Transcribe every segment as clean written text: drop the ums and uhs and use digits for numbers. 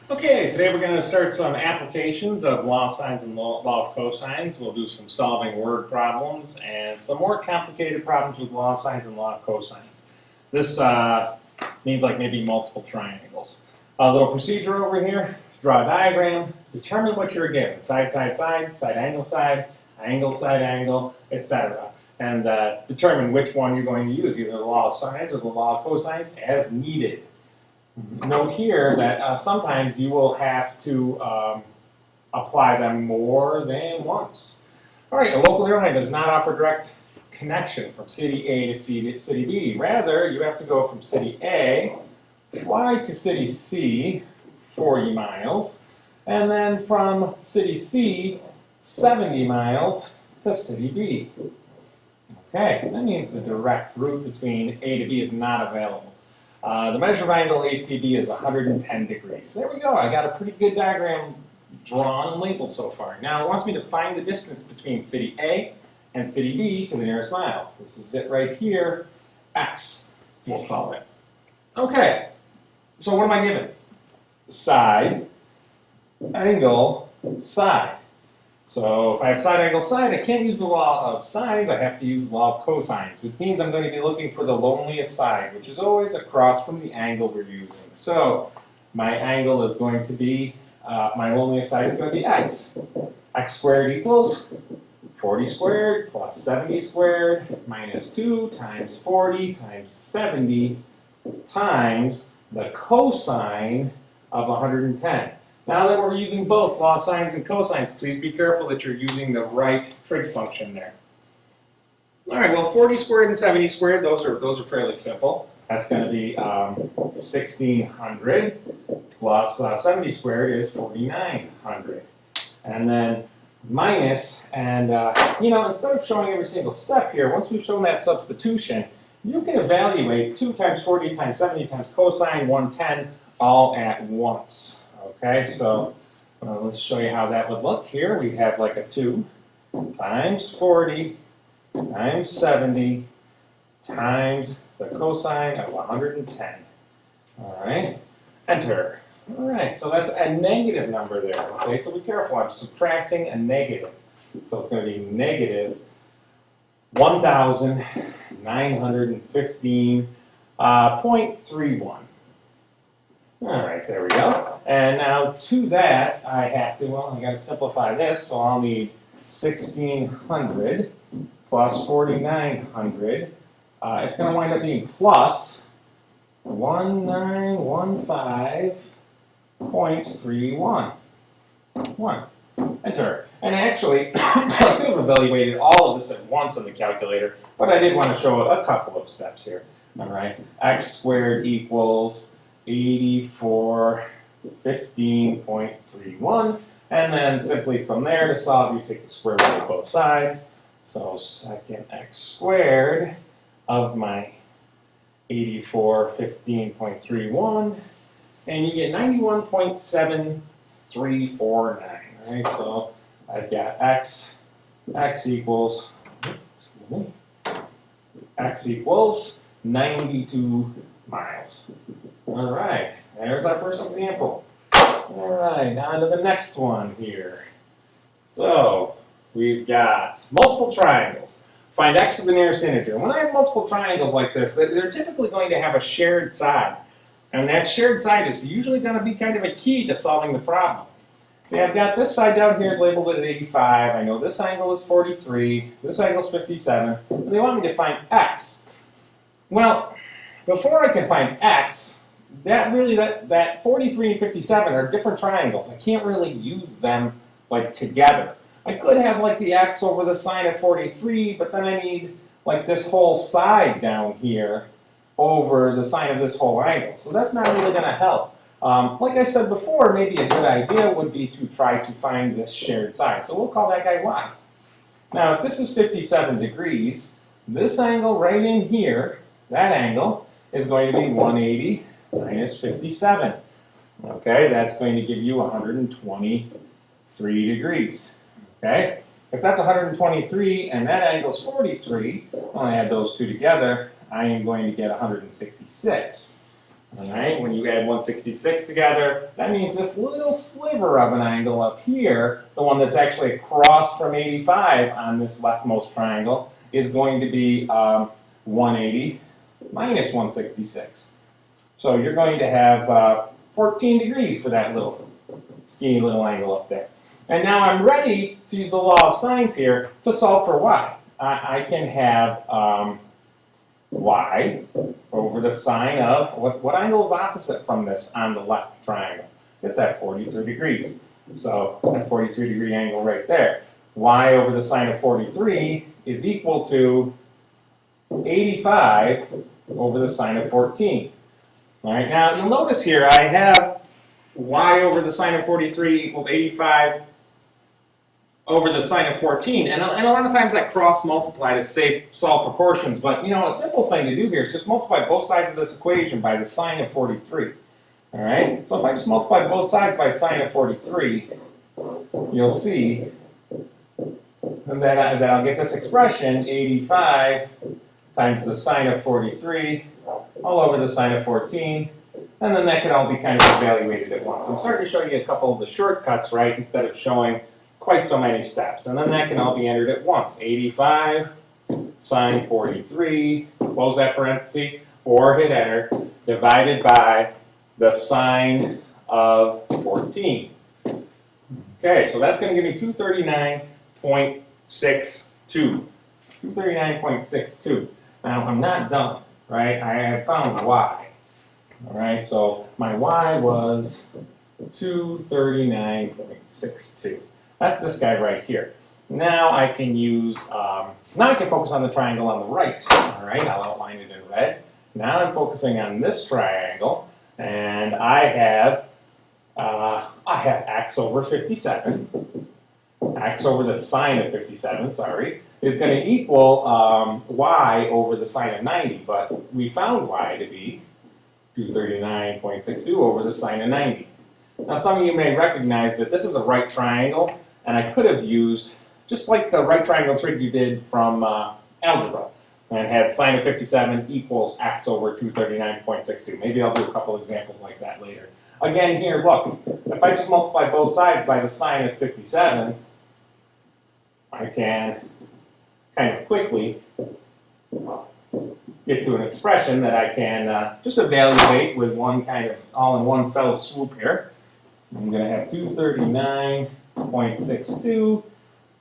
Okay, today we're going to start some applications of law signs and law of cosines. We'll do some solving word problems and some more complicated problems with law signs and law of cosines. This means like maybe multiple triangles. A little procedure over here, draw a diagram, determine what you're given, side, side, side, side, angle, etc. And determine which one you're going to use, either the law of sines or the law of cosines as needed. Note here that sometimes you will have to apply them more than once. All right, a local airline does not offer direct connection from city A to city B. Rather, you have to go from city A, fly to city C, 40 miles, and then from city C, 70 miles to city B. Okay, that means the direct route between A to B is not available. The measured angle ACB is 110 degrees. There we go. I got a pretty good diagram drawn and labeled so far. Now it wants me to find the distance between city A and city B to the nearest mile. This is it right here. X, we'll call it. Okay, so what am I given? Side, angle, side. So if I have side, angle, side, I can't use the law of sines, I have to use the law of cosines, which means I'm going to be looking for the loneliest side, which is always across from the angle we're using. So my angle is going to be, my loneliest side is going to be x. X squared equals 40 squared plus 70 squared minus 2 times 40 times 70 times the cosine of 110. Now that we're using both law sines and cosines, please be careful that you're using the right trig function there. All right, well, 40 squared and 70 squared, those are fairly simple. That's going to be 1600 plus 70 squared is 4900. And then minus, and instead of showing every single step here, once we've shown that substitution, you can evaluate 2 times 40 times 70 times cosine 110 all at once. Okay, so let's show you how that would look. Here we have like a 2 times 40 times 70 times the cosine of 110. All right, enter. All right, so that's a negative number there. Okay, so be careful. I'm subtracting a negative. So it's going to be negative 1,915.31. All right, there we go. And now to that, I have to, I got to simplify this, so I'll need 1,600 plus 4,900. It's going to wind up being plus 1915.31. Enter. And actually, I could have evaluated all of this at once on the calculator, but I did want to show a couple of steps here. All right, x squared equals 8415.31, and then simply from there to solve, you take the square root of both sides. So second x squared of my 8415.31, and you get 91.7349. Right? So I've got x equals 92 miles. All right, there's our first example. All right, on to the next one here. So we've got multiple triangles. Find x to the nearest integer. When I have multiple triangles like this, they're typically going to have a shared side. And that shared side is usually going to be kind of a key to solving the problem. See, I've got this side down here is labeled at 85. I know this angle is 43. This angle is 57. And they want me to find x. Well, before I can find x, that 43 and 57 are different triangles. I can't really use them like together. I could have like the x over the sine of 43, but then I need like this whole side down here over the sine of this whole angle. So that's not really going to help. Like I said before, maybe a good idea would be to try to find this shared side. So we'll call that guy y. Now, if this is 57 degrees, this angle right in here, that angle, is going to be 180 minus 57. Okay, that's going to give you 123 degrees. Okay, if that's 123 and that angle's 43, when I add those two together, I am going to get 166. All right, when you add 166 together, that means this little sliver of an angle up here, the one that's actually across from 85 on this leftmost triangle, is going to be 180 minus 166. So you're going to have 14 degrees for that little skinny little angle up there. And now I'm ready to use the law of sines here to solve for y. I can have y over the sine of, what angle is opposite from this on the left triangle? It's that 43 degrees. So that 43 degree angle right there. Y over the sine of 43 is equal to 85 over the sine of 14. All right, now you'll notice here I have y over the sine of 43 equals 85 over the sine of 14, and a lot of times I cross multiply to solve proportions, but you know, a simple thing to do here is just multiply both sides of this equation by the sine of 43. All right, so if I just multiply both sides by sine of 43, you'll see that I'll get this expression, 85 times the sine of 43 all over the sine of 14, and then that can all be kind of evaluated at once. I'm starting to show you a couple of the shortcuts, right, instead of showing quite so many steps. And then that can all be entered at once. 85 sine 43, close that parenthesis, or hit enter, divided by the sine of 14. Okay, so that's going to give me 239.62. 239.62. Now, I'm not done, right? I have found y. All right, so my y was 239.62. That's this guy right here. Now I can use, now I can focus on the triangle on the right. All right, I'll outline it in red. Now I'm focusing on this triangle, and I have x over 57. X over the sine of 57, sorry, is going to equal y over the sine of 90, but we found y to be 239.62 over the sine of 90. Now some of you may recognize that this is a right triangle, and I could have used, just like the right triangle trig you did from algebra, and had sine of 57 equals x over 239.62. Maybe I'll do a couple examples like that later. Again here, look, if I just multiply both sides by the sine of 57, I can kind of quickly get to an expression that I can just evaluate with one kind of all in one fell swoop here. I'm going to have 239.62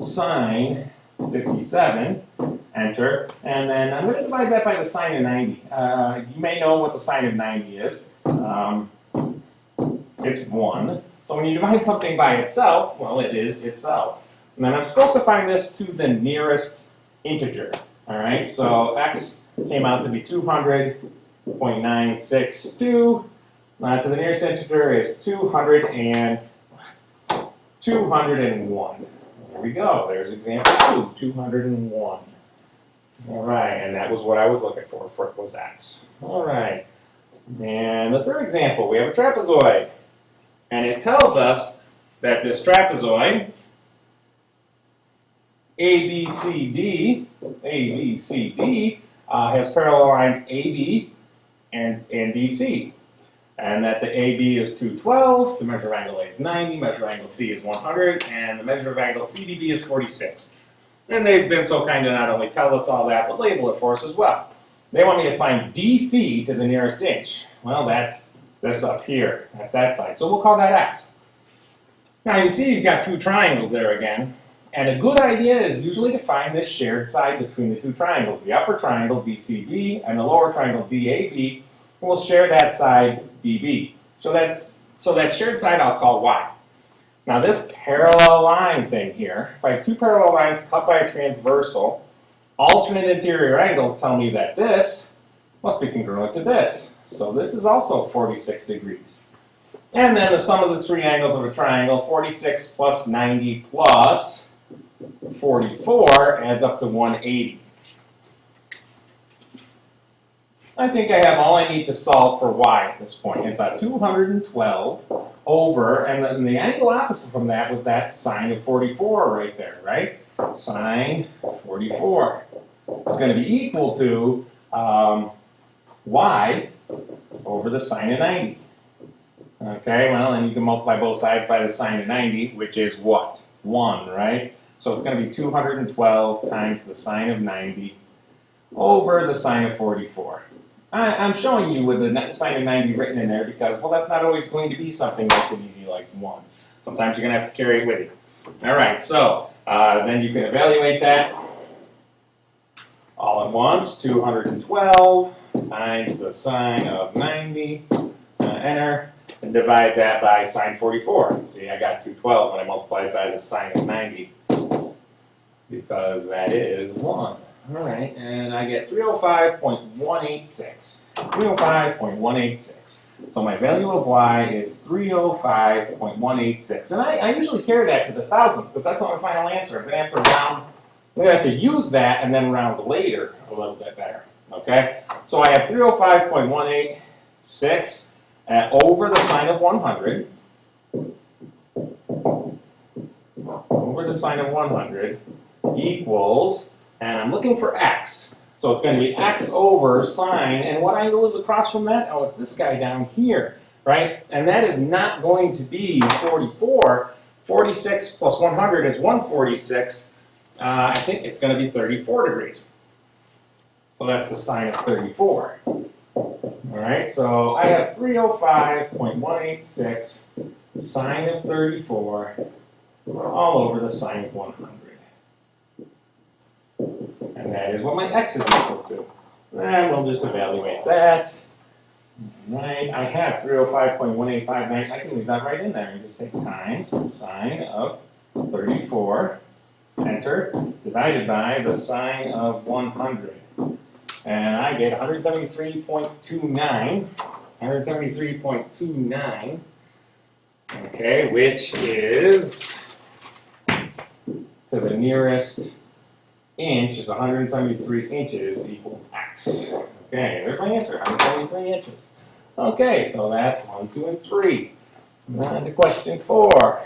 sine 57, enter, and then I'm going to divide that by the sine of 90. You may know what the sine of 90 is. It's 1. So when you divide something by itself, well, it is itself. And then I'm supposed to find this to the nearest integer. All right, so x came out to be 200.962. To the nearest integer is 201. There we go. There's example 2, 201. All right, and that was what I was looking for was x. All right, and the third example, we have a trapezoid. And it tells us that this trapezoid, ABCD, has parallel lines AB and DC. And that the AB is 212, the measure of angle A is 90, measure of angle C is 100, and the measure of angle CDB is 46. And they've been so kind to not only tell us all that, but label it for us as well. They want me to find DC to the nearest inch. Well, that's this up here. That's that side. So we'll call that x. Now you see you've got two triangles there again. And a good idea is usually to find this shared side between the two triangles. The upper triangle, BCB, and the lower triangle, DAB. We'll share that side, DB. So that shared side I'll call y. Now this parallel line thing here, if I have two parallel lines cut by a transversal, alternate interior angles tell me that this must be congruent to this. So this is also 46 degrees. And then the sum of the three angles of a triangle, 46 plus 90 plus 44 adds up to 180. I think I have all I need to solve for y at this point. It's 212 over, and then the angle opposite from that was that sine of 44 right there, right? Sine 44 is going to be equal to y over the sine of 90. Okay, well, and you can multiply both sides by the sine of 90, which is what? 1, right? So it's going to be 212 times the sine of 90 over the sine of 44. I'm showing you with the sine of 90 written in there because, well, that's not always going to be something nice and easy like 1. Sometimes you're going to have to carry it with you. All right, so then you can evaluate that all at once. 212 times the sine of 90, enter. And divide that by sine 44. See, I got 212 when I multiplied by the sine of 90 because that is 1. All right, and I get 305.186. 305.186. So my value of y is 305.186. And I usually carry that to the thousandth because that's not my final answer. I'm going to have to round. I'm going to have to use that and then round later a little bit better. Okay? So I have 305.186. Over the sine of 100, over the sine of 100 equals, and I'm looking for x. So it's going to be x over sine, and what angle is across from that? Oh, it's this guy down here, right? And that is not going to be 44. 46 plus 100 is 146. I think it's going to be 34 degrees. So that's the sine of 34. All right, so I have 305.186 sine of 34 all over the sine of 100. And that is what my x is equal to. And we'll just evaluate that. All right, I have 305.1859. I can leave that right in there and just say times the sine of 34, enter, divided by the sine of 100. And I get 173.29, 173.29, okay, which is to the nearest inch is 173 inches equals x. Okay, there's my answer, 173 inches. Okay, so that's 1, 2, and 3. On to question 4.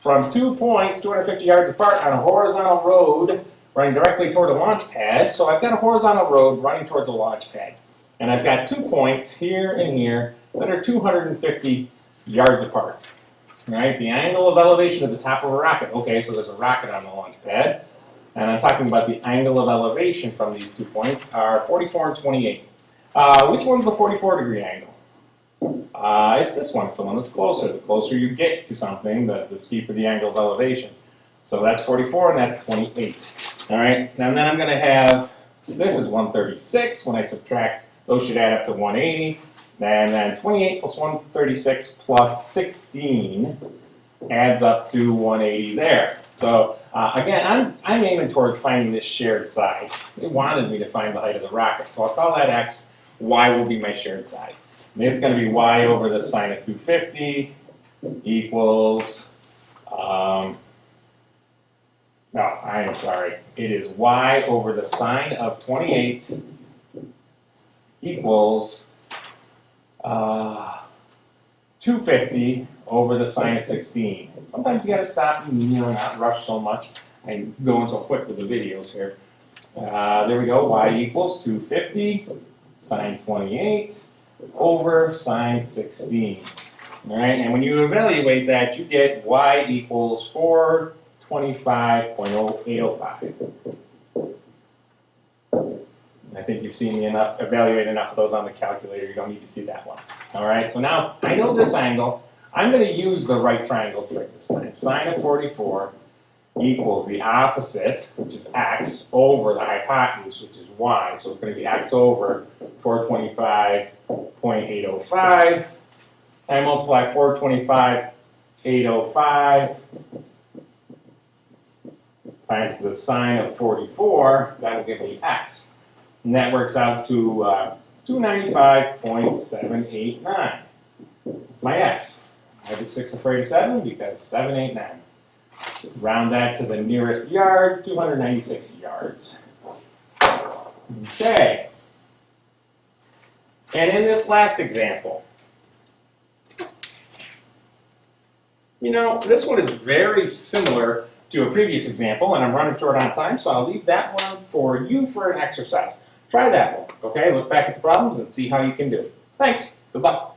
From 2 points 250 yards apart on a horizontal road running directly toward a launch pad. So I've got a horizontal road running towards a launch pad. And I've got 2 points here and here that are 250 yards apart. Right? The angle of elevation at the top of a rocket. Okay, so there's a rocket on the launch pad. And I'm talking about the angle of elevation from these 2 points are 44 and 28. Which one's the 44 degree angle? It's this one. It's the one that's closer. The closer you get to something, the steeper the angle of elevation. So that's 44 and that's 28. All right, and then I'm going to have, this is 136. When I subtract, those should add up to 180. And then 28 plus 136 plus 16 adds up to 180 there. So again, I'm aiming towards finding this shared side. It wanted me to find the height of the rocket. So I'll call that x. Y will be my shared side. And it's going to be y over the sine of 250 equals, no, I am sorry. It is y over the sine of 28 equals 250 over the sine of 16. Sometimes you got to stop and not rush so much. I'm going so quick with the videos here. There we go. Y equals 250 sine 28 over sine 16. All right, and when you evaluate that, you get y equals 425.805. I think you've seen me evaluate enough of those on the calculator. You don't need to see that one. All right, so now I know this angle. I'm going to use the right triangle trick this time. Sine of 44 equals the opposite, which is x, over the hypotenuse, which is y. So it's going to be x over 425.805. I multiply 425.805 times the sine of 44. That will give me x. And that works out to 295.789. It's my x. I have a 6 afraid of 7 because 789. Round that to the nearest yard, 296 yards. Okay. And in this last example, this one is very similar to a previous example, and I'm running short on time, so I'll leave that one for you for an exercise. try that one, okay? Look back at the problems and see how you can do it. Thanks. Good luck.